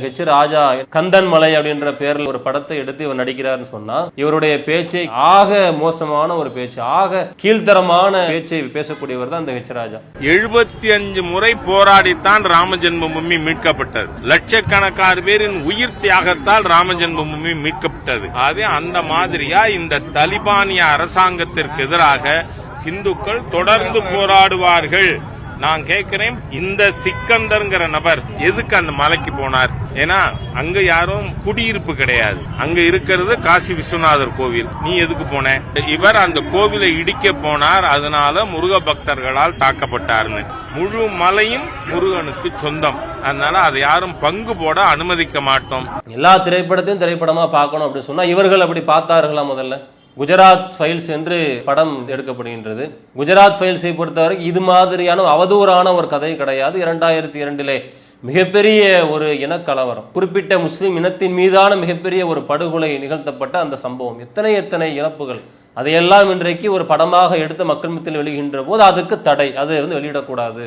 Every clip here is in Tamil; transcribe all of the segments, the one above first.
ஹெச் ராஜா கந்தன் மலை அப்படின்ற பேரில் ஒரு படத்தை எடுத்து இவர் நடிக்கிறார்னு சொன்னா இவருடைய பேச்சை ஆக மோசமான ஒரு பேச்சு, ஆக கீழ்த்தரமான பேச்சை பேசக்கூடியவர் தான் இந்த ஹெச் ராஜா. 75 முறை போராடித்தான் ராம ஜென்மபூமி மீட்கப்பட்டது. லட்சக்கணக்கான பேரின் உயிர் தியாகத்தால் ராம ஜென்மபூமி மீட்கப்பட்டது. அதே அந்த மாதிரியா இந்த தலிபானிய அரசாங்கத்திற்கு எதிராக இந்துக்கள் தொடர்ந்து போராடுவார்கள். நான் கேட்கிறேன், இந்த சிக்கந்தர்ங்கிற நபர் எதுக்கு அந்த மலைக்கு போனார்? ஏன்னா அங்க யாரும் குடியிருப்பு கிடையாது, அங்க இருக்கிறது காசி விஸ்வநாதர் கோவில். நீ எதுக்கு போன? இவர் அந்த கோவிலை இடிக்க போனார், அதனால முருக பக்தர்களால் தாக்கப்பட்டார்னு. முழு மலையும் முருகனுக்கு சொந்தம், அதனால அதை யாரும் பங்கு போட அனுமதிக்க மாட்டோம். எல்லா திரைப்படத்தையும் திரைப்படமா பார்க்கணும் அப்படின்னு சொன்னா இவர்கள் அப்படி பார்த்தார்களா? முதல்ல குஜராத் ஃபைல்ஸ் என்று படம் எடுக்கப்படுகின்றது. குஜராத் ஃபைல்ஸை பொறுத்தவரைக்கும் இது மாதிரியான அவதூறான ஒரு கதை கிடையாது. 2002 மிகப்பெரிய ஒரு இனக்கலவரம், குறிப்பிட்ட முஸ்லிம் இனத்தின் மீதான மிகப்பெரிய ஒரு படுகொலை நிகழ்த்தப்பட்ட அந்த சம்பவம், எத்தனை இழப்புகள், அதையெல்லாம் இன்றைக்கு ஒரு படமாக எடுத்து மக்கள் மத்தியில் வெளியிடுகின்ற போது அதுக்கு தடை, அது வெளியிடக்கூடாது.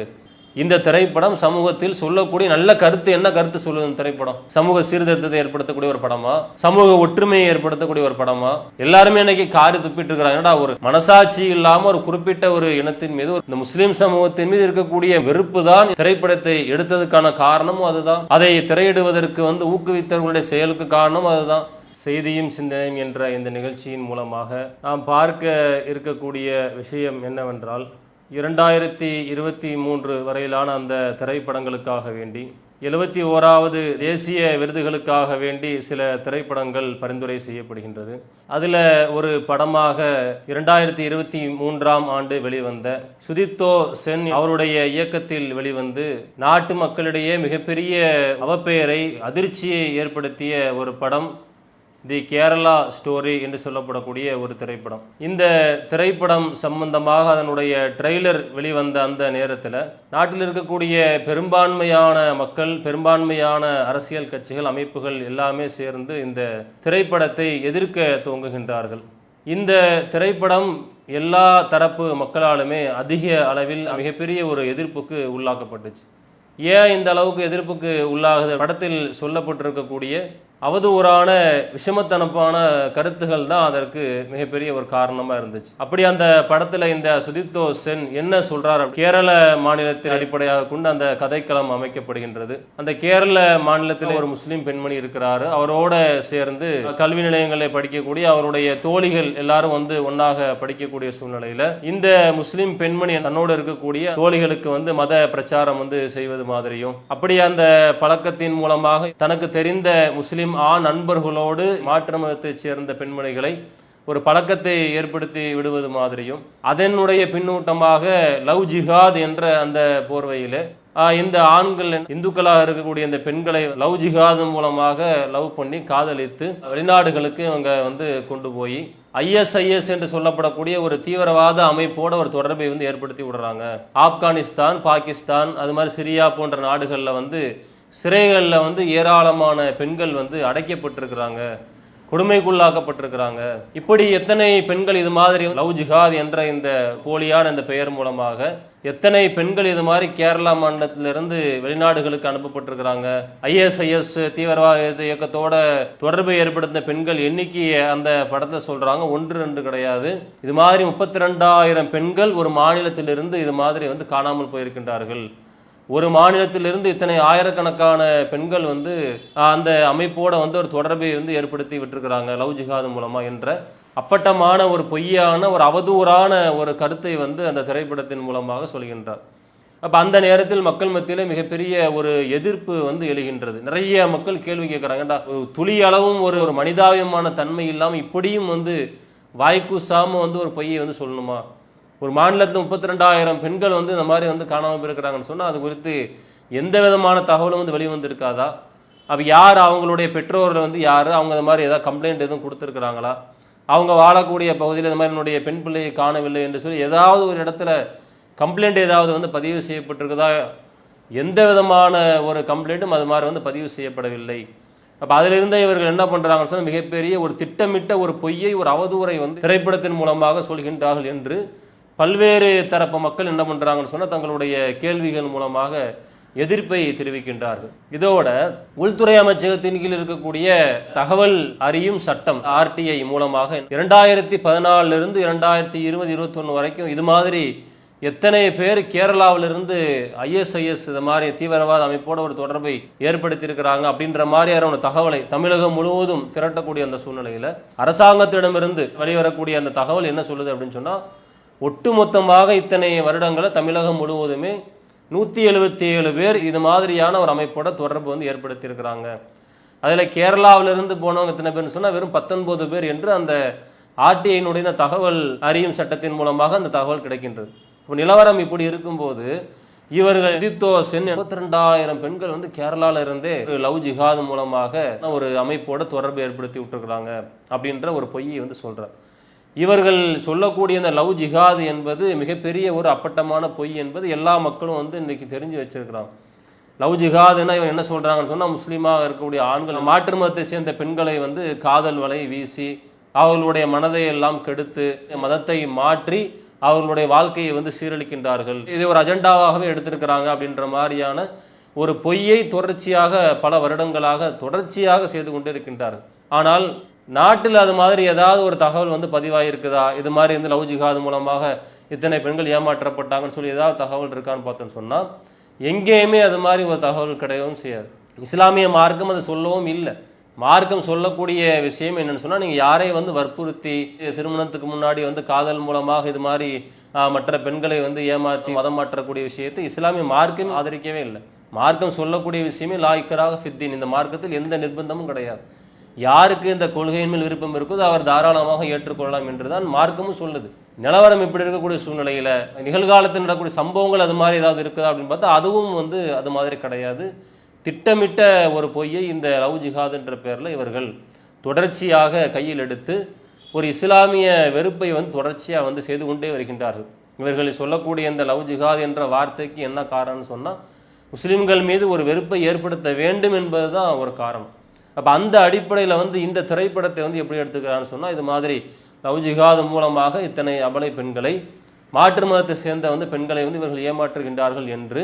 இந்த திரைப்படம் சமூகத்தில் சொல்லக்கூடிய நல்ல கருத்து, என்ன கருத்து சொல்லுது இந்த திரைப்படம்? சமூக சீர்திருத்தத்தை ஏற்படுத்தக்கூடிய ஒரு படமா, சமூக ஒற்றுமையை ஏற்படுத்தக்கூடிய ஒரு படமா? எல்லாருமே இன்னைக்கு காரி துப்பிட்டு இருக்கிறாங்க. ஒரு மனசாட்சி இல்லாம ஒரு குறிப்பிட்ட ஒரு இனத்தின் மீது, இந்த முஸ்லிம் சமூகத்தின் மீது இருக்கக்கூடிய வெறுப்பு தான் திரைப்படத்தை எடுத்ததுக்கான காரணமும் அதுதான். அதை திரையிடுவதற்கு ஊக்குவித்தவர்களுடைய செயலுக்கு காரணம் அதுதான். செய்தியும் சிந்தனையும் என்ற இந்த நிகழ்ச்சியின் மூலமாக நாம் பார்க்க இருக்கக்கூடிய விஷயம் என்னவென்றால், 2023 வரையிலான அந்த திரைப்படங்களுக்காக வேண்டி 71வது தேசிய விருதுகளுக்காக வேண்டி சில திரைப்படங்கள் பரிந்துரை செய்யப்படுகின்றது. அதில் ஒரு படமாக 2023ஆம் ஆண்டு வெளிவந்த சுதித்தோ சென் அவருடைய இயக்கத்தில் வெளிவந்து நாட்டு மக்களிடையே மிகப்பெரிய அவப்பெயரை, அதிர்ச்சியை ஏற்படுத்திய ஒரு படம் தி கேரளா ஸ்டோரி என்று சொல்லப்படக்கூடிய ஒரு திரைப்படம். இந்த திரைப்படம் சம்பந்தமாக அதனுடைய ட்ரெய்லர் வெளிவந்த அந்த நேரத்தில் நாட்டில் இருக்கக்கூடிய பெரும்பான்மையான மக்கள், பெரும்பான்மையான அரசியல் கட்சிகள், அமைப்புகள் எல்லாமே சேர்ந்து இந்த திரைப்படத்தை எதிர்க்க துவங்குகின்றார்கள். இந்த திரைப்படம் எல்லா தரப்பு மக்களாலுமே அதிக அளவில் மிகப்பெரிய ஒரு எதிர்ப்புக்கு உள்ளாக்கப்பட்டுச்சு. ஏன் இந்த அளவுக்கு எதிர்ப்புக்கு உள்ளாகுது? படத்தில் சொல்லப்பட்டிருக்கக்கூடிய அவதூறான விஷமத்தனப்பான கருத்துகள் தான் அதற்கு மிகப்பெரிய ஒரு காரணமா இருந்துச்சு. அப்படி அந்த படத்துல இந்த சுதித்தோ சென் என்ன சொல்றார்? கேரள மாநிலத்தின் அடிப்படையாக கொண்டு அந்த கதைக்களம் அமைக்கப்படுகின்றது. அந்த கேரள மாநிலத்தில் ஒரு முஸ்லீம் பெண்மணி இருக்கிறாரு. அவரோட சேர்ந்து கல்வி நிலையங்களை படிக்கக்கூடிய அவருடைய தோழிகள் எல்லாரும் ஒன்னாக படிக்கக்கூடிய சூழ்நிலையில இந்த முஸ்லீம் பெண்மணி தன்னோடு இருக்கக்கூடிய தோழிகளுக்கு மத பிரச்சாரம் செய்வது மாதிரியும், அப்படி அந்த பழக்கத்தின் மூலமாக தனக்கு தெரிந்த முஸ்லிம் நண்பர்களோடு மாற்று மதத்தைச் சேர்ந்த பெண்மணிகளை ஒரு பழக்கத்தை ஏற்படுத்தி விடுவது மாதிரியும், அதனுடைய பின்னூட்டமாக லவ் ஜிஹாத் என்ற அந்த போர்வையிலே இந்த ஆண்கள் இந்துக்களாக இருக்கக்கூடிய இந்த பெண்களை லவ் ஜிஹாத் மூலமாக லவ் பண்ணி காதலித்து வெளிநாடுகளுக்கு இவங்க கொண்டு போய் ISIS என்று சொல்லப்படக்கூடிய ஒரு தீவிரவாத அமைப்போட ஒரு தொடர்பை ஏற்படுத்தி விடுறாங்க. ஆப்கானிஸ்தான், பாகிஸ்தான், அது மாதிரி சிரியா போன்ற நாடுகளில் சிறைகளில் ஏராளமான பெண்கள் அடைக்கப்பட்டிருக்கிறாங்க, கொடுமைக்குள்ளாக்கப்பட்டிருக்கிறாங்க. இப்படி எத்தனை பெண்கள் இது மாதிரி லவ் ஜிஹாத் என்ற இந்த போலியான இந்த பெயர் மூலமாக எத்தனை பெண்கள் இது மாதிரி கேரளா மாநிலத்திலிருந்து வெளிநாடுகளுக்கு அனுப்பப்பட்டிருக்கிறாங்க. ISIS தீவிரவாத இயக்கத்தோட தொடர்பை ஏற்படுத்தின பெண்கள் எண்ணிக்கையை அந்த படத்தை சொல்றாங்க, 1-2 கிடையாது. இது மாதிரி 32,000 பெண்கள் ஒரு மாநிலத்திலிருந்து இது மாதிரி காணாமல் போயிருக்கின்றார்கள். ஒரு மாநிலத்திலிருந்து இத்தனை ஆயிரக்கணக்கான பெண்கள் அந்த அமைப்போட ஒரு தொடர்பை ஏற்படுத்தி விட்டுருக்கிறாங்க லவ் ஜிஹாத் மூலமா என்ற அப்பட்டமான ஒரு பொய்யான ஒரு அவதூறான ஒரு கருத்தை அந்த திரைப்படத்தின் மூலமாக சொல்கின்றார். அப்போ அந்த நேரத்தில் மக்கள் மத்தியில் மிகப்பெரிய ஒரு எதிர்ப்பு எழுகின்றது. நிறைய மக்கள் கேள்வி கேட்குறாங்கடா, துளி அளவும் ஒரு மனிதாபியமான தன்மை இல்லாமல் இப்படியும் வாய்க்கூசாம ஒரு பொய்யை சொல்லணுமா? ஒரு மாநிலத்தில் 32,000 பெண்கள் இந்த மாதிரி காணாமல் போயிருக்கிறாங்கன்னு சொன்னால் அது குறித்து எந்த விதமான தகவலும் வெளிவந்திருக்காதா? அப்போ யார் அவங்களுடைய பெற்றோர்கள் யார்? அவங்க இந்த மாதிரி ஏதாவது கம்ப்ளைண்ட் எதுவும் கொடுத்துருக்குறாங்களா? அவங்க வாழக்கூடிய பகுதியில் இந்த மாதிரி என்னுடைய பெண் பிள்ளையை காணவில்லை என்று சொல்லி ஏதாவது ஒரு இடத்துல கம்ப்ளைண்ட் ஏதாவது பதிவு செய்யப்பட்டிருக்குதா? எந்த விதமான ஒரு கம்ப்ளைண்ட்டும் அது மாதிரி பதிவு செய்யப்படவில்லை. அப்போ அதிலிருந்து இவர்கள் என்ன பண்ணுறாங்கன்னு சொன்னால் மிகப்பெரிய ஒரு திட்டமிட்ட ஒரு பொய்யை, ஒரு அவதூறை திரைப்படத்தின் மூலமாக சொல்கின்றார்கள் என்று பல்வேறு தரப்பு மக்கள் என்ன பண்ணுறாங்கன்னு சொன்னால் தங்களுடைய கேள்விகள் மூலமாக எதிர்ப்பை தெரிவிக்கின்றார்கள். இதோட உள்துறை அமைச்சகத்தின் கீழ் இருக்கக்கூடிய தகவல் அறியும் சட்டம் RTI மூலமாக 2014 2020-21 வரைக்கும் இது மாதிரி எத்தனை பேர் கேரளாவிலிருந்து ISIS இது மாதிரி தீவிரவாத அமைப்போட ஒரு தொடர்பை ஏற்படுத்தியிருக்கிறாங்க அப்படின்ற மாதிரியான தகவலை தமிழகம் முழுவதும் திரட்டக்கூடிய அந்த சூழ்நிலையில் அரசாங்கத்திடமிருந்து வெளிவரக்கூடிய அந்த தகவல் என்ன சொல்லுது அப்படின்னு சொன்னால், ஒட்டுமொத்தமாக இத்தனை வருடங்களை தமிழகம் முழுவதுமே 177 பேர் இது மாதிரியான ஒரு அமைப்போட தொடர்பு வந்து ஏற்படுத்தியிருக்கிறாங்க. அதில் கேரளாவிலிருந்து போனவங்க எத்தனை பேர்னு சொன்னால் வெறும் 19 பேர் என்று அந்த RTI தகவல் அறியும் சட்டத்தின் மூலமாக அந்த தகவல் கிடைக்கின்றது. இப்போ நிலவரம் இப்படி இருக்கும்போது இவர்கள் சுதிப்தோ சென் 82,000 பெண்கள் வந்து கேரளாவில் இருந்தே லவ் ஜிஹாத் மூலமாக ஒரு அமைப்போட தொடர்பு ஏற்படுத்தி விட்டுருக்குறாங்க அப்படின்ற ஒரு பொய்யை வந்து சொல்கிறார். இவர்கள் சொல்லக்கூடிய அந்த லவ் ஜிஹாத் என்பது மிகப்பெரிய ஒரு அப்பட்டமான பொய் என்பது எல்லா மக்களும் வந்து இன்னைக்கு தெரிஞ்சு வச்சிருக்கிறாங்க. லவ் ஜிஹாதுன்னா இவன் என்ன சொல்கிறாங்கன்னு சொன்னால், முஸ்லீமாக இருக்கக்கூடிய ஆண்கள் மாற்று மதத்தை சேர்ந்த பெண்களை வந்து காதல் வலை வீசி அவர்களுடைய மனதை எல்லாம் கெடுத்து மதத்தை மாற்றி அவர்களுடைய வாழ்க்கையை வந்து சீரழிக்கின்றார்கள். இதை ஒரு அஜெண்டாவாகவே எடுத்திருக்கிறாங்க அப்படின்ற மாதிரியான ஒரு பொய்யை தொடர்ச்சியாக பல வருடங்களாக தொடர்ச்சியாக செய்து கொண்டே இருக்கின்றார்கள். ஆனால் நாட்டில் அது மாதிரி ஏதாவது ஒரு தகவல் வந்து பதிவாயிருக்குதா, இது மாதிரி வந்து லவ் ஜிஹாது மூலமாக இத்தனை பெண்கள் ஏமாற்றப்பட்டாங்கன்னு சொல்லி ஏதாவது தகவல் இருக்கான்னு பார்த்தோன்னு சொன்னால் எங்கேயுமே அது மாதிரி ஒரு தகவல் கிடையவும் செய்யாது. இஸ்லாமிய மார்க்கம் அது சொல்லவும் இல்லை. மார்க்கம் சொல்லக்கூடிய விஷயம் என்னன்னு சொன்னால், நீங்கள் யாரையும் வந்து வற்புறுத்தி திருமணத்துக்கு முன்னாடி வந்து காதல் மூலமாக இது மாதிரி மற்ற பெண்களை வந்து ஏமாற்றி மதம் மாற்றக்கூடிய விஷயத்தை இஸ்லாமிய மார்க்கம் ஆதரிக்கவே இல்லை. மார்க்கம் சொல்லக்கூடிய விஷயமே லா இக்ராஹ ஃபித்தீன், இந்த மார்க்கத்தில் எந்த நிர்பந்தமும் கிடையாது. யாருக்கு இந்த கொள்கையின் மேல் விருப்பம் இருக்குதோ அவர் தாராளமாக ஏற்றுக்கொள்ளலாம் என்றுதான் மார்க்கமும் சொல்லுது. நிலவரம் இப்படி இருக்கக்கூடிய சூழ்நிலையில் நிகழ்காலத்தில் நடக்கக்கூடிய சம்பவங்கள் அது மாதிரி ஏதாவது இருக்குதா அப்படின்னு பார்த்தா அதுவும் வந்து அது மாதிரி கிடையாது. திட்டமிட்ட ஒரு பொய்யை இந்த லவ் ஜிஹாதுன்ற பேரில் இவர்கள் தொடர்ச்சியாக கையில் எடுத்து ஒரு இஸ்லாமிய வெறுப்பை வந்து தொடர்ச்சியாக வந்து செய்து கொண்டே வருகின்றார்கள். இவர்கள் சொல்லக்கூடிய இந்த லவ் ஜிஹாத் என்ற வார்த்தைக்கு என்ன காரணம்னு சொன்னால், முஸ்லிம்கள் மீது ஒரு வெறுப்பை ஏற்படுத்த வேண்டும் என்பது தான் ஒரு காரணம். அப்போ அந்த அடிப்படையில் வந்து இந்த திரைப்படத்தை வந்து எப்படி எடுத்துக்கிறான்னு சொன்னால், இது மாதிரி லவ் ஜிஹாத் மூலமாக இத்தனை அபலை பெண்களை மாற்று மதத்தை சேர்ந்த வந்து பெண்களை வந்து இவர்கள் ஏமாற்றுகின்றார்கள் என்று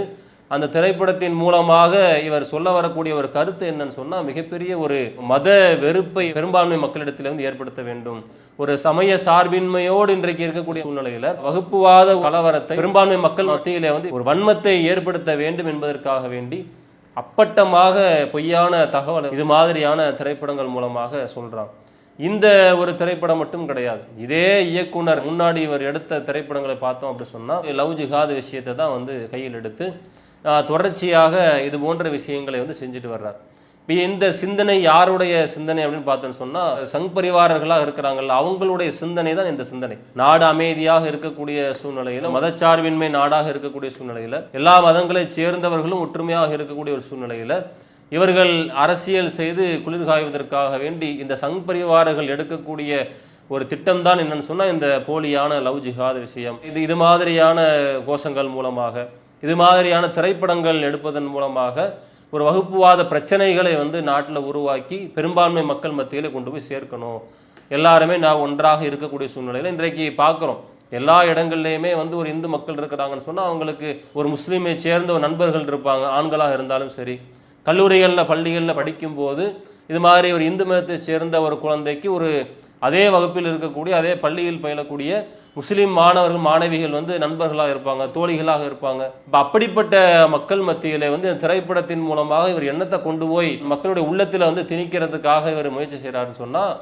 அந்த திரைப்படத்தின் மூலமாக இவர் சொல்ல வரக்கூடிய ஒரு கருத்து என்னன்னு சொன்னால், மிகப்பெரிய ஒரு மத வெறுப்பை பெரும்பான்மை மக்களிடத்தில் வந்து ஏற்படுத்த வேண்டும். ஒரு சமய சார்பின்மையோடு இன்றைக்கு இருக்கக்கூடிய சூழ்நிலையில் வகுப்புவாத கலவரத்தை பெரும்பான்மை மக்கள் மத்தியிலே வந்து ஒரு வன்மத்தை ஏற்படுத்த வேண்டும் என்பதற்காக வேண்டி அப்பட்டமாக பொய்யான தகவல் இது மாதிரியான திரைப்படங்கள் மூலமாக சொல்றாங்க. இந்த ஒரு திரைப்படம் மட்டும் கிடையாது, இதே இயக்குனர் முன்னாடி இவர் எடுத்த திரைப்படங்களை பார்த்தோம் அப்படி சொன்னால் லவ் ஜிஹாத் விஷயத்தை தான் வந்து கையில் எடுத்து தொடர்ச்சியாக இது போன்ற விஷயங்களை வந்து செஞ்சுட்டு வர்றார். இப்போ இந்த சிந்தனை யாருடைய சிந்தனை அப்படின்னு பார்த்தோன்னு சொன்னால், சங் பரிவாரர்களாக இருக்கிறாங்கல்ல அவங்களுடைய சிந்தனை தான் இந்த சிந்தனை. நாடு அமைதியாக இருக்கக்கூடிய சூழ்நிலையில், மதச்சார்பின்மை நாடாக இருக்கக்கூடிய சூழ்நிலையில், எல்லா மதங்களை சேர்ந்தவர்களும் ஒற்றுமையாக இருக்கக்கூடிய ஒரு சூழ்நிலையில் இவர்கள் அரசியல் செய்து குளிர் காய்வதற்காக வேண்டி இந்த சங் பரிவாரர்கள் எடுக்கக்கூடிய ஒரு திட்டம் தான் என்னன்னு சொன்னால் இந்த போலியான லவ் ஜிஹாத் விஷயம். இது மாதிரியான கோஷங்கள் மூலமாக, இது மாதிரியான திரைப்படங்கள் எடுப்பதன் மூலமாக ஒரு வகுப்புவாத பிரச்சனைகளை வந்து நாட்டில் உருவாக்கி பெரும்பான்மை மக்கள் மத்தியில் கொண்டு போய் சேர்க்கணும். எல்லாருமே நான் ஒன்றாக இருக்கக்கூடிய சூழ்நிலையில் இன்றைக்கு பார்க்குறோம். எல்லா இடங்கள்லையுமே வந்து ஒரு இந்து மக்கள் இருக்கிறாங்கன்னு சொன்னால் அவங்களுக்கு ஒரு முஸ்லீமை சேர்ந்த ஒரு நண்பர்கள் இருப்பாங்க, ஆண்களாக இருந்தாலும் சரி. கல்லூரிகளில் பள்ளிகளில் படிக்கும்போது இது மாதிரி ஒரு இந்து மதத்தை சேர்ந்த ஒரு குழந்தைக்கு ஒரு அதே வகுப்பில் இருக்கக்கூடிய அதே பள்ளியில் பயிலக்கூடிய முஸ்லீம் மாணவர்கள் மாணவிகள் வந்து நண்பர்களாக இருப்பாங்க, தோழிகளாக இருப்பாங்க. இப்போ அப்படிப்பட்ட மக்கள் மத்தியில் வந்து திரைப்படத்தின் மூலமாக இவர் எண்ணத்தை கொண்டு போய் மக்களுடைய உள்ளத்தில் வந்து திணிக்கிறதுக்காக இவர் முயற்சி செய்கிறாருன்னு சொன்னால்,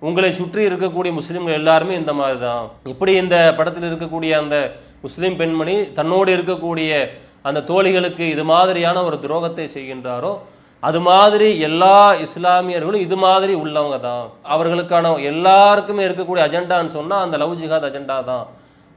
உங்களை சுற்றி இருக்கக்கூடிய முஸ்லீம்கள் எல்லாருமே இந்த மாதிரி தான். இப்படி இந்த படத்தில் இருக்கக்கூடிய அந்த முஸ்லீம் பெண்மணி தன்னோடு இருக்கக்கூடிய அந்த தோழிகளுக்கு இது மாதிரியான ஒரு துரோகத்தை செய்கின்றாரோ, அது மாதிரி எல்லா இஸ்லாமியர்களும் இது மாதிரி உள்ளவங்க தான். அவர்களுக்கான எல்லாருக்குமே இருக்கக்கூடிய அஜெண்டான்னு சொன்னால் அந்த லவ் ஜிஹாத் அஜெண்டா தான்.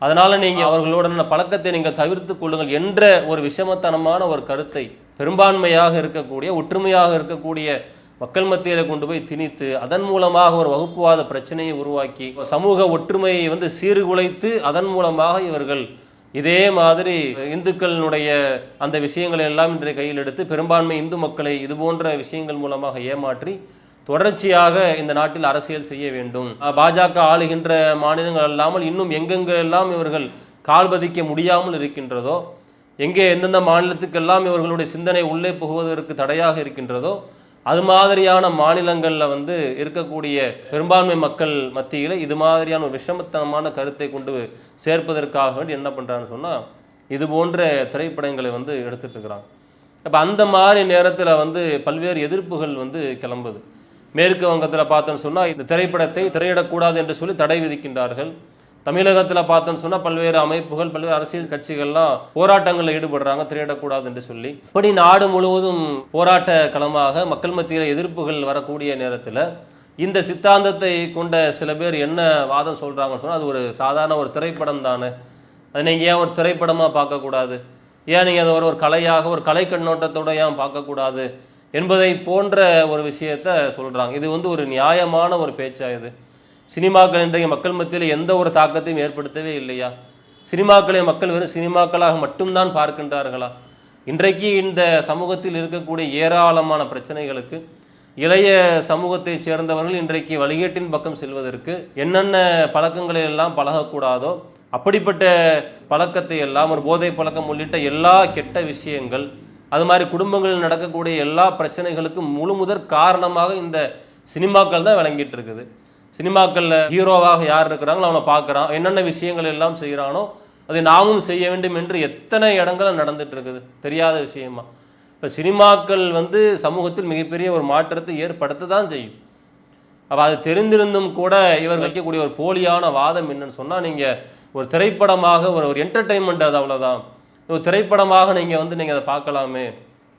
அதனால நீங்கள் அவர்களோட பழக்கத்தை நீங்கள் தவிர்த்து கொள்ளுங்கள் என்ற ஒரு விஷமத்தனமான ஒரு கருத்தை பெரும்பான்மையாக இருக்கக்கூடிய ஒற்றுமையாக இருக்கக்கூடிய மக்கள் மத்தியில் கொண்டு போய் திணித்து அதன் மூலமாக ஒரு வகுப்புவாத பிரச்சனையை உருவாக்கி சமூக ஒற்றுமையை வந்து சீர்குலைத்து அதன் மூலமாக இவர்கள் இதே மாதிரி இந்துக்களுடைய அந்த விஷயங்களை எல்லாம் இன்றைய கையில் எடுத்து பெரும்பான்மை இந்து மக்களை இது போன்ற விஷயங்கள் மூலமாக ஏமாற்றி தொடர்ச்சியாக இந்த நாட்டில் அரசியல் செய்ய வேண்டும். பாஜக ஆளுகின்ற மாநிலங்கள் அல்லாமல் இன்னும் எங்கெங்கெல்லாம் இவர்கள் கால் பதிக்க முடியாமல் இருக்கின்றதோ எங்கே எந்தெந்த மாநிலத்துக்கெல்லாம் இவர்களுடைய சிந்தனை உள்ளே புகுவதற்கு தடையாக இருக்கின்றதோ அது மாதிரியான மாநிலங்களில் வந்து இருக்கக்கூடிய பெரும்பான்மை மக்கள் மத்தியில் இது மாதிரியான ஒரு விஷமத்தனமான கருத்தை கொண்டு சேர்ப்பதற்காக வேண்டி என்ன பண்ணுறான்னு சொன்னால் இது போன்ற திரைப்படங்களை வந்து எடுத்துட்டு இருக்கிறாங்க. அப்போ அந்த மாதிரி நேரத்தில் வந்து பல்வேறு எதிர்ப்புகள் வந்து கிளம்புது. மேற்கு வங்கத்தில் பார்த்தோன்னு சொன்னால் இந்த திரைப்படத்தை திரையிடக்கூடாது என்று சொல்லி தடை விதிக்கின்றார்கள். தமிழகத்தில் பார்த்தோன்னு சொன்னால் பல்வேறு அமைப்புகள் பல்வேறு அரசியல் கட்சிகள்லாம் போராட்டங்களில் ஈடுபடுறாங்க திரையிடக்கூடாது என்று சொல்லி. இப்படி நாடு முழுவதும் போராட்ட களமாக மக்கள் மத்தியில் எதிர்ப்புகள் வரக்கூடிய நேரத்தில் இந்த சித்தாந்தத்தை கொண்ட சில பேர் என்ன வாதம் சொல்கிறாங்கன்னு சொன்னால் அது ஒரு சாதாரண ஒரு திரைப்படம் தானே, அதை நீங்கள் ஏன் ஒரு திரைப்படமாக பார்க்கக்கூடாது, ஏன் நீங்கள் அதை ஒரு கலையாக ஒரு கலை கண்ணோட்டத்தோட ஏன் பார்க்கக்கூடாது என்பதை போன்ற ஒரு விஷயத்த சொல்கிறாங்க. இது வந்து ஒரு நியாயமான ஒரு பேச்சா? இது சினிமாக்கள் இன்றைய மக்கள் மத்தியில் எந்த ஒரு தாக்கத்தையும் ஏற்படுத்தவே இல்லையா? சினிமாக்களை மக்கள் வெறும் சினிமாக்களாக மட்டும்தான் பார்க்கின்றார்களா? இன்றைக்கு இந்த சமூகத்தில் இருக்கக்கூடிய ஏராளமான பிரச்சனைகளுக்கு இளைய சமூகத்தை சேர்ந்தவர்கள் இன்றைக்கு வழிகேட்டின் பக்கம் செல்வதற்கு என்னென்ன பழக்கங்களை எல்லாம் பழகக்கூடாதோ அப்படிப்பட்ட பழக்கத்தை எல்லாம், ஒரு போதை பழக்கம் உள்ளிட்ட எல்லா கெட்ட விஷயங்கள், அது மாதிரி குடும்பங்களில் நடக்கக்கூடிய எல்லா பிரச்சனைகளுக்கும் முழு முதற் காரணமாக இந்த சினிமாக்கள் தான் விளங்கிட்டு இருக்குது. சினிமாக்களில் ஹீரோவாக யார் இருக்கிறாங்களோ அவனை பார்க்குறான், என்னென்ன விஷயங்கள் எல்லாம் செய்கிறானோ அதை நாமும் செய்ய வேண்டும் என்று எத்தனை இடங்கள் நடந்துட்டு இருக்குது, தெரியாத விஷயமா? இப்போ சினிமாக்கள் வந்து சமூகத்தில் மிகப்பெரிய ஒரு மாற்றத்தை ஏற்படுத்த தான் செய்யும். அப்போ அது தெரிந்திருந்தும் கூட இவர் வைக்கக்கூடிய ஒரு போலியான வாதம் என்னன்னு சொன்னால், நீங்கள் ஒரு திரைப்படமாக ஒரு என்டர்டெயின்மெண்ட், அது அவ்வளோதான், ஒரு திரைப்படமாக நீங்கள் வந்து நீங்கள் அதை பார்க்கலாமே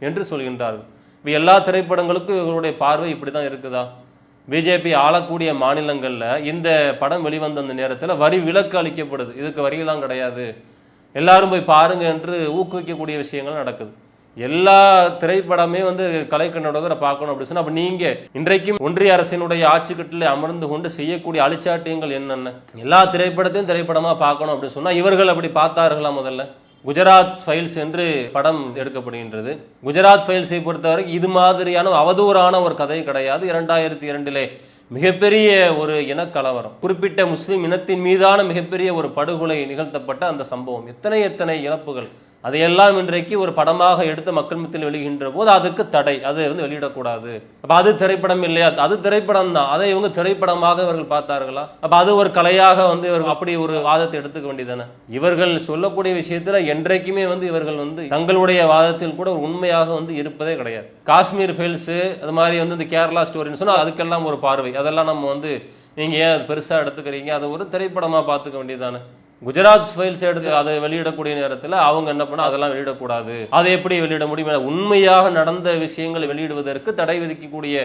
என்று சொல்கின்றார்கள். இப்போ எல்லா திரைப்படங்களுக்கும் இவர்களுடைய பார்வை இப்படி தான் இருக்குதா? பிஜேபி ஆளக்கூடிய மாநிலங்களில் இந்த படம் வெளிவந்த அந்த நேரத்தில் வரி விலக்கு அளிக்கப்படுது, இதுக்கு வரியெல்லாம் கிடையாது, எல்லாரும் போய் பாருங்க என்று ஊக்குவிக்கக்கூடிய விஷயங்கள் நடக்குது. எல்லா திரைப்படமே வந்து கலைக்கண்ணோட பார்க்கணும் அப்படின்னு சொன்னால், அப்போ நீங்கள் இன்றைக்கும் ஒன்றிய அரசினுடைய ஆட்சிக்கட்டில் அமர்ந்து கொண்டு செய்யக்கூடிய அழிச்சாட்டியங்கள் என்னென்ன? எல்லா திரைப்படத்தையும் திரைப்படமாக பார்க்கணும் அப்படின்னு சொன்னால் இவர்கள் அப்படி பார்த்தார்களா? முதல்ல குஜராத் ஃபைல்ஸ் என்று படம் எடுக்கப்படுகின்றது. குஜராத் ஃபைல்ஸை பொறுத்தவரைக்கும் இது மாதிரியான அவதூறான ஒரு கதை கிடையாது. 2002 மிகப்பெரிய ஒரு இனக்கலவரம், குறிப்பிட்ட முஸ்லிம் இனத்தின் மீதான மிகப்பெரிய ஒரு படுகொலை நிகழ்த்தப்பட்ட அந்த சம்பவம், எத்தனை இழப்புகள், அதையெல்லாம் இன்றைக்கு ஒரு படமாக எடுத்து மக்கள் மத்தியில் வெளியிடுகின்ற போது அதுக்கு தடை, அதை வந்து வெளியிடக்கூடாது. அப்ப அது திரைப்படம் இல்லையா? அது திரைப்படம் தான். அதை இவங்க திரைப்படமாக இவர்கள் பார்த்தார்களா? அப்ப அது ஒரு கலையாக வந்து இவர்கள் அப்படி ஒரு வாதத்தை எடுத்துக்க வேண்டியதானே? இவர்கள் சொல்லக்கூடிய விஷயத்துல என்றைக்குமே வந்து இவர்கள் வந்து தங்களுடைய வாதத்தில் கூட ஒரு உண்மையாக வந்து இருப்பதே கிடையாது. காஷ்மீர் ஃபைல்ஸ் அது மாதிரி வந்து இந்த கேரளா ஸ்டோரின்னு சொன்னா அதுக்கெல்லாம் ஒரு பார்வை, அதெல்லாம் நம்ம வந்து நீங்க ஏன் பெருசா எடுத்துக்கிறீங்க, அதை ஒரு திரைப்படமா பார்த்துக்க வேண்டியதானே? குஜராத் ஃபைல்ஸ் எடுத்து அதை வெளியிடக்கூடிய நேரத்தில் அவங்க என்ன பண்ணா, அதெல்லாம் வெளியிடக்கூடாது, அதை எப்படி வெளியிட முடியும்? உண்மையாக நடந்த விஷயங்களை வெளியிடுவதற்கு தடை விதிக்கக்கூடிய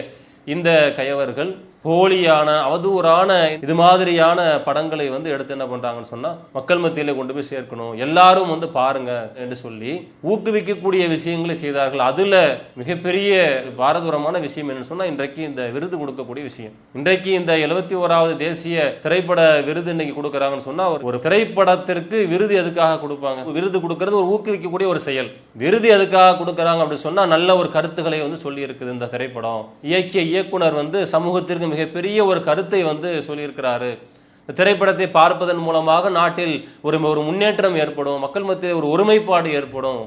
இந்த கயவர்கள் போலியான அவதூறான இது மாதிரியான படங்களை வந்து எடுத்து என்ன பண்றாங்கன்னு சொன்னா மக்கள் மத்தியில கொண்டு போய் சேர்க்கணும், எல்லாரும் வந்து பாருங்க என்று சொல்லி ஊக்குவிக்கக்கூடிய விஷயங்களை செய்தார்கள். அதுல மிகப்பெரிய பாரதூரமான விஷயம் என்னன்னு சொன்னா இன்றைக்கு இந்த விருது கொடுக்கக்கூடிய விஷயம். இன்றைக்கு இந்த 71வது தேசிய திரைப்பட விருது இன்னைக்கு கொடுக்கறாங்கன்னு சொன்னா ஒரு திரைப்படத்திற்கு விருது எதுக்காக கொடுப்பாங்க? விருது கொடுக்கறது ஒரு ஊக்குவிக்கக்கூடிய ஒரு செயல். விருது எதுக்காக கொடுக்கறாங்க அப்படின்னு சொன்னா நல்ல ஒரு கருத்துக்களை வந்து சொல்லி இருக்குது இந்த திரைப்படம். இயக்கிய இயக்குனர் வந்து சமூகத்திற்கு மிகப்பெரிய ஒரு கருத்தை வந்து சொல்லியிருக்கிறாரு. திரைப்படத்தை பார்ப்பதன் மூலமாக நாட்டில் ஒரு முன்னேற்றம் ஏற்படும், மக்கள் மத்தியில் ஒரு ஒருமைப்பாடு ஏற்படும்,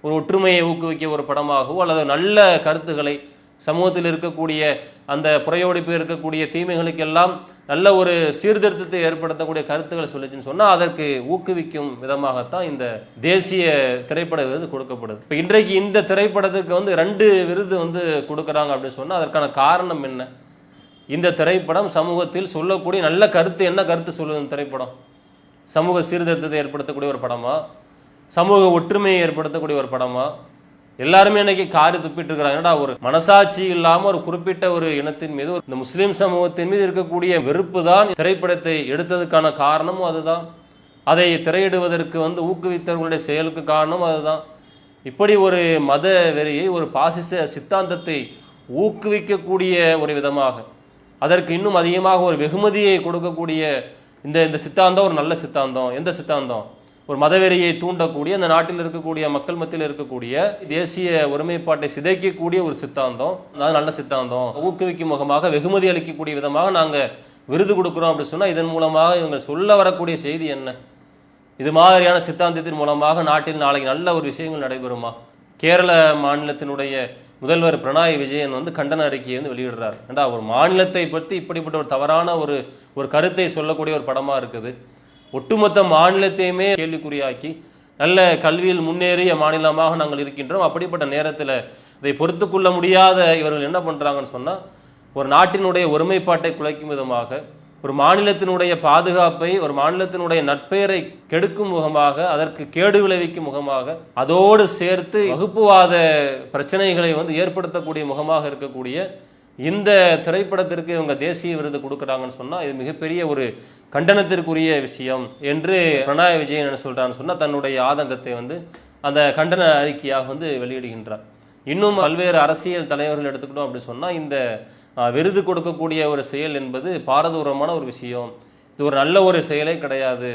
ஒரு ஒற்றுமையை ஊக்குவிக்க ஒரு படமாகவோ அல்லது நல்ல கருத்துக்களை சமூகத்தில் இருக்கக்கூடிய அந்த புறையோடிப்பு இருக்கக்கூடிய தீமைகளுக்கெல்லாம் நல்ல ஒரு சீர்திருத்தத்தை ஏற்படுத்தக்கூடிய கருத்துக்களை சொல்லிச்சுன்னு சொன்னால் அதற்கு ஊக்குவிக்கும் விதமாகத்தான் இந்த தேசிய திரைப்பட விருது கொடுக்கப்படுது. இப்போ இன்றைக்கு இந்த திரைப்படத்துக்கு வந்து 2 விருது வந்து கொடுக்குறாங்க அப்படின்னு சொன்னால் அதற்கான காரணம் என்ன? இந்த திரைப்படம் சமூகத்தில் சொல்லக்கூடிய நல்ல கருத்து, என்ன கருத்து சொல்லுது இந்த திரைப்படம்? சமூக சீர்திருத்தத்தை ஏற்படுத்தக்கூடிய ஒரு படமா, சமூக ஒற்றுமையை ஏற்படுத்தக்கூடிய ஒரு படமா? எல்லாருமே இன்னைக்கு காரி துப்பிட்டு இருக்கிறாங்க. என்னடா ஒரு மனசாட்சி இல்லாம ஒரு குறிப்பிட்ட ஒரு இனத்தின் மீது, இந்த முஸ்லீம் சமூகத்தின் மீது இருக்கக்கூடிய வெறுப்பு தான் திரைப்படத்தை எடுத்ததுக்கான காரணமும் அதுதான், அதை திரையிடுவதற்கு வந்து ஊக்குவித்தவர்களுடைய செயலுக்கு காரணமும் அதுதான். இப்படி ஒரு மத வெறியை, ஒரு பாசிச சித்தாந்தத்தை ஊக்குவிக்கக்கூடிய ஒரு விதமாக, அதற்கு இன்னும் அதிகமாக ஒரு வெகுமதியை கொடுக்கக்கூடிய இந்த சித்தாந்தம் ஒரு நல்ல சித்தாந்தம். எந்த சித்தாந்தம்? ஒரு மதவெறியை தூண்டக்கூடிய, அந்த நாட்டில் இருக்கக்கூடிய மக்கள் மத்தியில் இருக்கக்கூடிய தேசிய ஒருமைப்பாட்டை சிதைக்கக்கூடிய ஒரு சித்தாந்தம், அது நல்ல சித்தாந்தம். ஊக்குவிக்கும் முகமாக வெகுமதி அளிக்கக்கூடிய விதமாக நாங்கள் விருது கொடுக்குறோம் அப்படின்னு சொன்னால் இதன் மூலமாக இவங்க சொல்ல வரக்கூடிய செய்தி என்ன? இது மாதிரியான சித்தாந்தத்தின் மூலமாக நாட்டில் நாளைக்கு நல்ல ஒரு விஷயங்கள் நடைபெறுமா? கேரள மாநிலத்தினுடைய முதல்வர் பினராயி விஜயன் வந்து கண்டன அறிக்கையை வந்து வெளியிடுறார். ஏண்டா ஒரு மாநிலத்தை பற்றி இப்படிப்பட்ட ஒரு தவறான ஒரு கருத்தை சொல்லக்கூடிய ஒரு படமாக இருக்குது. ஒட்டுமொத்த மாநிலத்தையுமே கேள்விக்குறியாக்கி நல்ல கல்வியில் முன்னேறிய மாநிலமாக நாங்கள் இருக்கின்றோம். அப்படிப்பட்ட நேரத்தில் இதை பொறுத்து கொள்ள முடியாத இவர்கள் என்ன பண்ணுறாங்கன்னு சொன்னால், ஒரு நாட்டினுடைய ஒருமைப்பாட்டை குலைக்கும் விதமாக, ஒரு மாநிலத்தினுடைய பாதுகாப்பை, ஒரு மாநிலத்தினுடைய நட்பெயரை கெடுக்கும் முகமாக, அதற்கு கேடு விளைவிக்கும் முகமாக, அதோடு சேர்த்து வகுப்புவாத பிரச்சனைகளை வந்து ஏற்படுத்தக்கூடிய முகமாக இருக்கக்கூடிய இந்த திரைப்படத்திற்கு இவங்க தேசிய விருது கொடுக்குறாங்கன்னு சொன்னால் இது மிகப்பெரிய ஒரு கண்டனத்திற்குரிய விஷயம் என்று பினராயி விஜயன் என்ன சொல்கிறான்னு சொன்னால் தன்னுடைய ஆதங்கத்தை வந்து அந்த கண்டன அறிக்கையாக வந்து வெளியிடுகின்றார். இன்னும் பல்வேறு அரசியல் தலைவர்கள் எடுத்துக்கிட்டோம் அப்படி சொன்னால் இந்த விருது கொடுக்கக்கூடிய ஒரு செயல் என்பது பாரதூரமான ஒரு விஷயம், இது ஒரு நல்ல ஒரு செயலே கிடையாது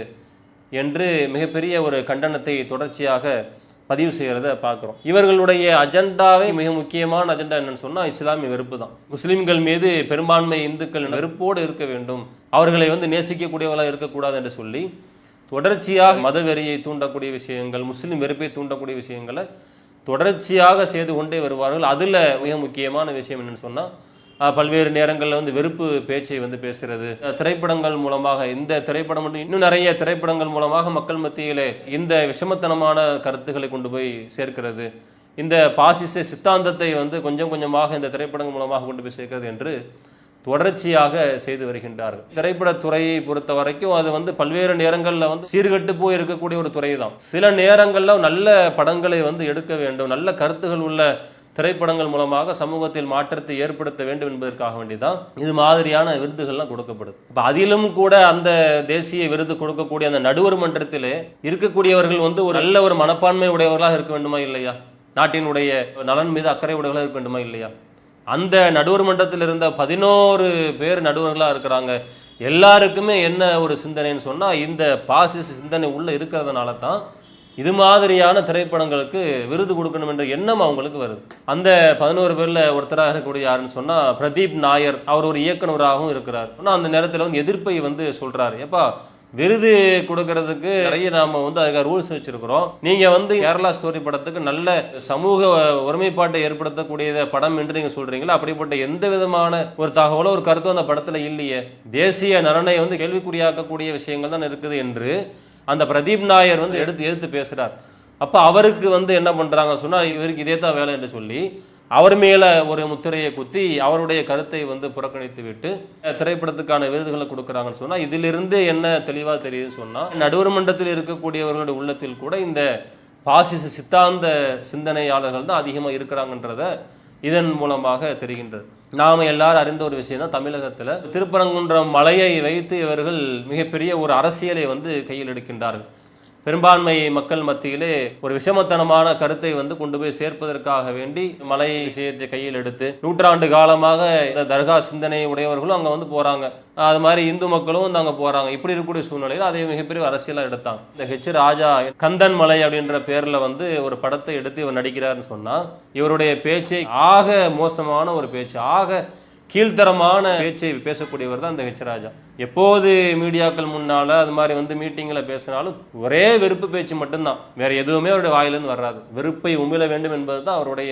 என்று மிகப்பெரிய ஒரு கண்டனத்தை தொடர்ச்சியாக பதிவு செய்கிறத பார்க்குறோம். இவர்களுடைய அஜெண்டாவே மிக முக்கியமான அஜெண்டா என்னன்னு சொன்னால் இஸ்லாமிய வெறுப்பு தான். முஸ்லீம்கள் மீது பெரும்பான்மை இந்துக்கள் வெறுப்போடு இருக்க வேண்டும், அவர்களை வந்து நேசிக்கக்கூடியவர்களாக இருக்கக்கூடாது என்று சொல்லி தொடர்ச்சியாக மதவெறியை தூண்டக்கூடிய விஷயங்கள், முஸ்லீம் வெறுப்பை தூண்டக்கூடிய விஷயங்களை தொடர்ச்சியாக செய்து கொண்டே வருவார்கள். அதில் மிக முக்கியமான விஷயம் என்னன்னு சொன்னால் பல்வேறு நேரங்களில் வந்து வெறுப்பு பேச்சை வந்து பேசுறது, திரைப்படங்கள் மூலமாக, இந்த திரைப்படம் மட்டும் இன்னும் நிறைய திரைப்படங்கள் மூலமாக மக்கள் மத்தியிலே இந்த விஷமத்தனமான கருத்துக்களை கொண்டு போய் சேர்க்கிறது, இந்த பாசிச சித்தாந்தத்தை வந்து கொஞ்சம் கொஞ்சமாக இந்த திரைப்படங்கள் மூலமாக கொண்டு போய் சேர்க்கிறது என்று தொடர்ச்சியாக செய்து வருகின்றார்கள். திரைப்படத்துறையை பொறுத்த வரைக்கும் அது வந்து பல்வேறு நேரங்களில் வந்து சீர்கட்டு போய் இருக்கக்கூடிய ஒரு துறை தான். சில நேரங்களில் நல்ல படங்களை வந்து எடுக்க வேண்டும், நல்ல கருத்துகள் உள்ள திரைப்படங்கள் மூலமாக சமூகத்தில் மாற்றத்தை ஏற்படுத்த வேண்டும் என்பதற்காக வேண்டிதான் இது மாதிரியான விருதுகள்லாம் கொடுக்கப்படுது. இப்போ அதிலும் கூட அந்த தேசிய விருது கொடுக்கக்கூடிய அந்த நடுவர் மன்றத்திலே இருக்கக்கூடியவர்கள் வந்து ஒரு நல்ல ஒரு மனப்பான்மை உடையவர்களாக இருக்க வேண்டுமா இல்லையா? நாட்டினுடைய நலன் மீது அக்கறை உடையவர்களாக இருக்க வேண்டுமா இல்லையா? அந்த நடுவர் மன்றத்தில் இருந்த 11 பேர் நடுவர்களாக இருக்கிறாங்க. எல்லாருக்குமே என்ன ஒரு சிந்தனைன்னு சொன்னால் இந்த பாசிச சிந்தனை உள்ள இருக்கிறதுனால தான் இது மாதிரியான திரைப்படங்களுக்கு விருது கொடுக்கணும் என்ற எண்ணம் அவங்களுக்கு வருது. அந்த 11 பேரில் ஒருத்தராக இருக்கக்கூடிய யாருன்னு சொன்னால் பிரதீப் நாயர், அவர் ஒரு இயக்குநராகவும் இருக்கிறார். ஆனால் அந்த நேரத்தில் வந்து எதிர்ப்பை வந்து சொல்கிறார், ஏப்பா விருது கொடுக்கறதுக்கு நிறைய நாம வந்து அதுக்காக ரூல்ஸ் வச்சிருக்கிறோம், நீங்கள் வந்து கேரளா ஸ்டோரி படத்துக்கு நல்ல சமூக ஒருமைப்பாட்டை ஏற்படுத்தக்கூடிய படம் என்று நீங்கள் சொல்கிறீங்களா? அப்படிப்பட்ட எந்த விதமான ஒரு தகவலோ ஒரு கருத்தோ அந்த படத்தில் இல்லையே, தேசிய நலனை வந்து கேள்விக்குறியாக்கக்கூடிய விஷயங்கள் தான் இருக்குது என்று அந்த பிரதீப் நாயர் வந்து எதிர்த்து பேசுகிறார். அப்போ அவருக்கு வந்து என்ன பண்ணுறாங்க சொன்னால் இவருக்கு இதே தான் வேலை என்று சொல்லி அவர் மேலே ஒரு முத்திரையை குத்தி அவருடைய கருத்தை வந்து புறக்கணித்து விட்டு திரைப்படத்துக்கான விருதுகளை கொடுக்குறாங்கன்னு சொன்னால் இதிலிருந்து என்ன தெளிவாக தெரியுதுன்னு சொன்னால் நடுவர் மன்றத்தில் இருக்கக்கூடியவர்களுடைய உள்ளத்தில் கூட இந்த பாசிச சித்தாந்த சிந்தனையாளர்கள் தான் அதிகமாக இருக்கிறாங்கன்றத இதன் மூலமாக தெரிகின்றது. நாம் எல்லாரும் அறிந்த ஒரு விஷயம் தான், தமிழகத்தில் திருப்பரங்குன்றம் மலையை வைத்து இவர்கள் மிகப்பெரிய ஒரு அரசியலை வந்து கையில் எடுக்கின்றார்கள். பெரும்பான்மை மக்கள் மத்தியிலே ஒரு விஷமத்தனமான கருத்தை வந்து கொண்டு போய் சேர்ப்பதற்காக வேண்டி மலை விஷயத்தை கையில் எடுத்து நூற்றாண்டு காலமாக இந்த தர்கா சிந்தனை உடையவர்களும் அங்கே வந்து போகிறாங்க, அது மாதிரி இந்து மக்களும் வந்து அங்கே போகிறாங்க. இப்படி இருக்கக்கூடிய சூழ்நிலையில் அதை மிகப்பெரிய அரசியலாக எடுத்தாங்க. இந்த ஹெச் ராஜா கந்தன் மலை அப்படின்ற பேரில் வந்து ஒரு படத்தை எடுத்து இவர் நடிக்கிறாருன்னு சொன்னால் இவருடைய பேச்சை ஆக மோசமான ஒரு பேச்சு, ஆக கீழ்த்தரமான பேச்சை பேசக்கூடியவர் தான் இந்த ஹெச் ராஜா. எப்போது மீடியாக்கள் முன்னால் அது மாதிரி வந்து மீட்டிங்கில் பேசினாலும் ஒரே வெறுப்பு பேச்சு மட்டும்தான், வேற எதுவுமே அவருடைய வாயிலிருந்து வராது. வெறுப்பை உமிழ வேண்டும் என்பது தான் அவருடைய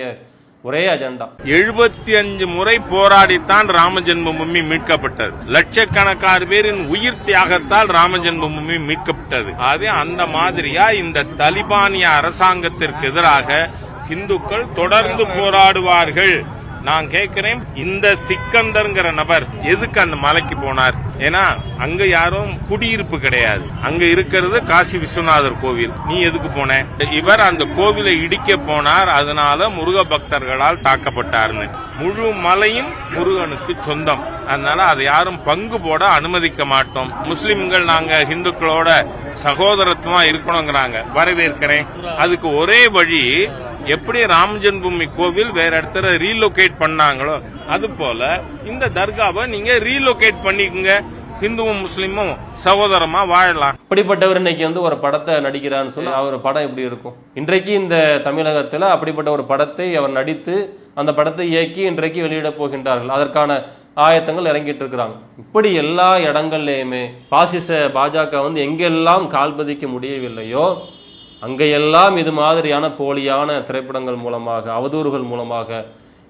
ஒரே அஜெண்டா. 75 முறை போராடித்தான் ராம ஜென்மபூமி மீட்கப்பட்டது. லட்சக்கணக்கான பேரின் உயிர் தியாகத்தால் ராம ஜென்மபூமி மீட்கப்பட்டது. அதே அந்த மாதிரியா இந்த தலிபானிய அரசாங்கத்திற்கு எதிராக இந்துக்கள் தொடர்ந்து போராடுவார்கள். நான் கேட்கிறேன், இந்த சிக்கந்தர்ங்கிற நபர் எதுக்கு அந்த மலைக்கு போனார்? ஏன்னா அங்க யாரும் குடியிருப்பு கிடையாது, அங்க இருக்கிறது காசி விஸ்வநாதர் கோவில். நீ எதுக்கு போன? இவர் அந்த கோவிலை இடிக்க போனார், அதனால முருக பக்தர்களால் தாக்கப்பட்டார்னு. முழு மலையும் முருகனுக்கு சொந்தம், அதனால அதை யாரும் பங்கு போட அனுமதிக்க மாட்டோம். முஸ்லிம்கள் நாங்க இந்துக்களோட சகோதரத்துவமா இருக்கணுங்கிறாங்க, வரவேற்கிறேன். அதுக்கு ஒரே வழி, எப்படி ராம ஜென்மபூமி கோவில் வேற இடத்துல ரீலோகேட் பண்ணாங்களோ அது போல இந்த தர்காவை நீங்க ரீலோகேட் பண்ணிக்கங்க, இந்துவும் முஸ்லீமும் சகோதரமா வாழலாம். அப்படிப்பட்டவர் இன்னைக்கு வந்து ஒரு படத்தை நடிக்கிறான்னு சொல்லி அவர் படம் எப்படி இருக்கும்? இன்றைக்கு இந்த தமிழகத்தில் அப்படிப்பட்ட ஒரு படத்தை அவர் நடித்து அந்த படத்தை இயக்கி இன்றைக்கு வெளியிட போகின்றார்கள். அதற்கான ஆயத்தங்கள் இறங்கிட்டு இருக்கிறாங்க. இப்படி எல்லா இடங்கள்லையுமே பாசிச பாஜக வந்து எங்கெல்லாம் கால் பதிக்க முடியவில்லையோ அங்கெல்லாம் இது மாதிரியான போலியான திரைப்படங்கள் மூலமாக, அவதூறுகள் மூலமாக,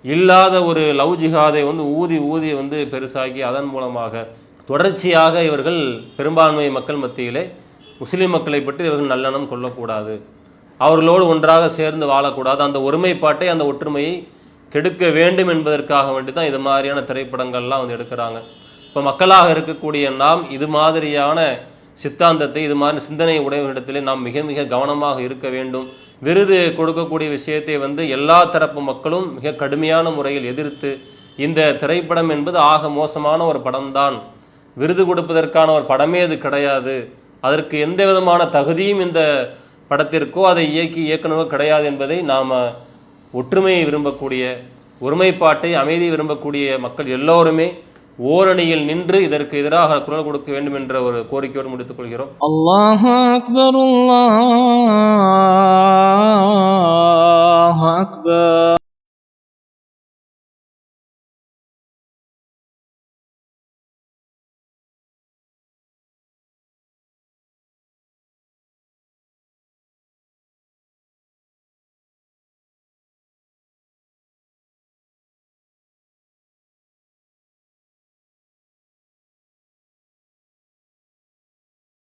இல்லாத ஒரு லவ் ஜிஹாதை வந்து ஊதி ஊதி வந்து பெருசாக்கி அதன் மூலமாக தொடர்ச்சியாக இவர்கள் பெரும்பான்மை மக்கள் மத்தியிலே முஸ்லீம் மக்களை பற்றி இவர்கள் நல்லெண்ணம் கொள்ளக்கூடாது, அவர்களோடு ஒன்றாக சேர்ந்து வாழக்கூடாது, அந்த ஒருமைப்பாட்டை அந்த ஒற்றுமையை கெடுக்க வேண்டும் என்பதற்காக வேண்டி தான் இது மாதிரியான திரைப்படங்கள்லாம் வந்து எடுக்கிறாங்க. இப்போ மக்களாக இருக்கக்கூடிய நாம் இது மாதிரியான சித்தாந்தத்தை, இது மாதிரி சிந்தனை உடையவர்களிடத்திலே நாம் மிக மிக கவனமாக இருக்க வேண்டும். விருது கொடுக்கக்கூடிய விஷயத்தை வந்து எல்லா தரப்பு மக்களும் மிக கடுமையான முறையில் எதிர்த்து, இந்த திரைப்படம் என்பது ஆக மோசமான ஒரு படம்தான், விருது கொடுப்பதற்கான ஒரு படமே அது கிடையாது, அதற்கு எந்த விதமான தகுதியும் இந்த படத்திற்கோ அதை இயக்குனரோ கிடையாது என்பதை நாம் ஒற்றுமையை விரும்பக்கூடிய, ஒருமைப்பாட்டை, அமைதியை விரும்பக்கூடிய மக்கள் எல்லோருமே ஓரணியில் நின்று இதற்கு எதிராக குரல் கொடுக்க வேண்டும் என்ற ஒரு கோரிக்கையோடு முடித்துக் கொள்கிறோம். அல்லாஹு அக்பர், அல்லாஹு அக்பர்.